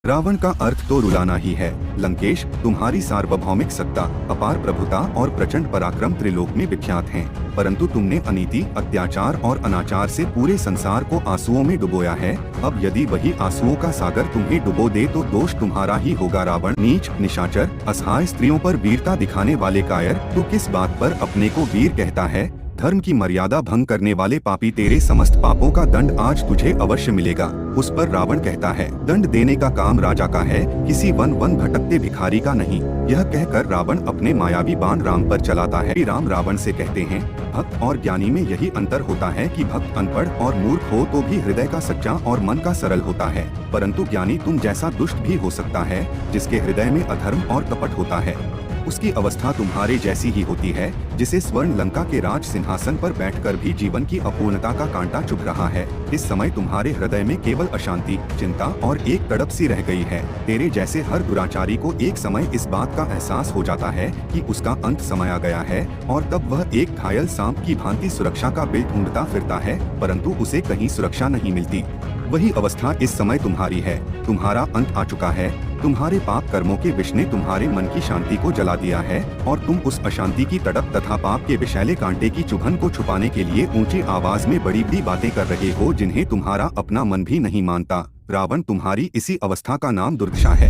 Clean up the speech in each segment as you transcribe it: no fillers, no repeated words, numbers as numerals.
रावण का अर्थ तो रुलाना ही है। लंकेश, तुम्हारी सार्वभौमिक सत्ता, अपार प्रभुता और प्रचंड पराक्रम त्रिलोक में विख्यात हैं, परंतु तुमने अनीति, अत्याचार और अनाचार से पूरे संसार को आंसुओं में डुबोया है। अब यदि वही आंसुओं का सागर तुम्हें डुबो दे तो दोष तुम्हारा ही होगा। रावण, नीच, निशाचर, असहाय स्त्रियों पर वीरता दिखाने वाले कायर, तू किस बात पर अपने को वीर कहता है? धर्म की मर्यादा भंग करने वाले पापी, तेरे समस्त पापों का दंड आज तुझे अवश्य मिलेगा। उस पर रावण कहता है, दंड देने का काम राजा का है, किसी वन वन भटकते भिखारी का नहीं। यह कहकर रावण अपने मायावी बाण राम पर चलाता है। राम रावण से कहते हैं, भक्त और ज्ञानी में यही अंतर होता है कि भक्त अनपढ़ और मूर्ख हो तो भी हृदय का सच्चा और मन का सरल होता है, परंतु ज्ञानी तुम जैसा दुष्ट भी हो सकता है, जिसके हृदय में अधर्म और कपट होता है। उसकी अवस्था तुम्हारे जैसी ही होती है, जिसे स्वर्ण लंका के राज सिंहासन पर बैठकर भी जीवन की अपूर्णता का कांटा चुभ रहा है। इस समय तुम्हारे हृदय में केवल अशांति, चिंता और एक तड़प सी रह गई है। तेरे जैसे हर दुराचारी को एक समय इस बात का एहसास हो जाता है कि उसका अंत समाया गया है, और तब वह एक घायल सांप की भांति सुरक्षा का बिल ढूंढता फिरता है, परंतु उसे कहीं सुरक्षा नहीं मिलती। वही अवस्था इस समय तुम्हारी है। तुम्हारा अंत आ चुका है। तुम्हारे पाप कर्मों के विष ने तुम्हारे मन की शांति को जला दिया है, और तुम उस अशांति की तड़प तथा पाप के विषैले कांटे की चुभन को छुपाने के लिए ऊंची आवाज में बड़ी बड़ी बातें कर रहे हो, जिन्हें तुम्हारा अपना मन भी नहीं मानता। रावण, तुम्हारी इसी अवस्था का नाम दुर्दशा है।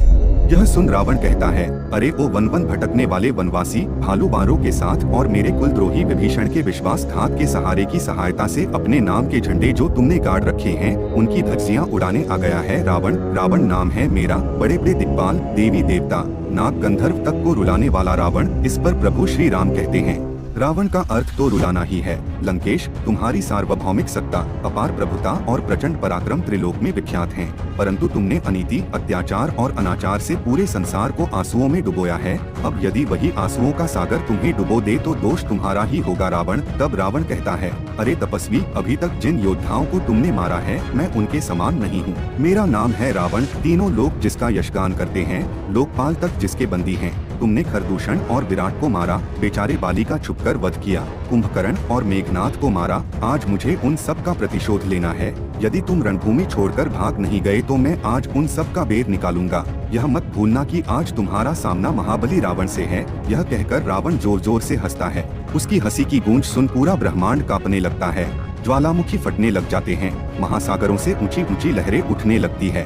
यह सुन रावण कहता है, अरे ओ वन वन भटकने वाले वनवासी, भालू बारों के साथ और मेरे कुलद्रोही विभीषण के विश्वासघात के सहारे की सहायता से अपने नाम के झंडे जो तुमने गाड़ रखे हैं, उनकी धज्जियां उड़ाने आ गया है। रावण, रावण नाम है मेरा, बड़े बड़े दिक्पाल, देवी देवता, नाग गंधर्व तक को रुलाने वाला रावण। इस पर प्रभु श्री राम कहते हैं, रावण का अर्थ तो रुलाना ही है। लंकेश, तुम्हारी सार्वभौमिक सत्ता, अपार प्रभुता और प्रचंड पराक्रम त्रिलोक में विख्यात हैं, परंतु तुमने अनीति, अत्याचार और अनाचार से पूरे संसार को आंसुओं में डुबोया है। अब यदि वही आंसुओं का सागर तुम्हें डुबो दे तो दोष तुम्हारा ही होगा। रावण, तब रावण कहता है, अरे तपस्वी, अभी तक जिन योद्धाओं को तुमने मारा है, मैं उनके समान नहीं हूँ। मेरा नाम है रावण, तीनों लोग जिसका यशगान करते हैं, लोकपाल तक जिसके बंदी हैं। तुमने खरदूषण और विराट को मारा, बेचारे बाली का छुपकर वध किया, कुंभकर्ण और मेघनाथ को मारा। आज मुझे उन सब का प्रतिशोध लेना है। यदि तुम रणभूमि छोड़कर भाग नहीं गए तो मैं आज उन सब का बेर निकालूंगा। यह मत भूलना कि आज तुम्हारा सामना महाबली रावण से है। यह कहकर रावण जोर जोर से हंसता है। उसकी हंसी की गूंज सुन पूरा ब्रह्मांड कांपने लगता है। ज्वालामुखी फटने लग जाते हैं, महासागरों से ऊंची ऊंची लहरें उठने लगती है।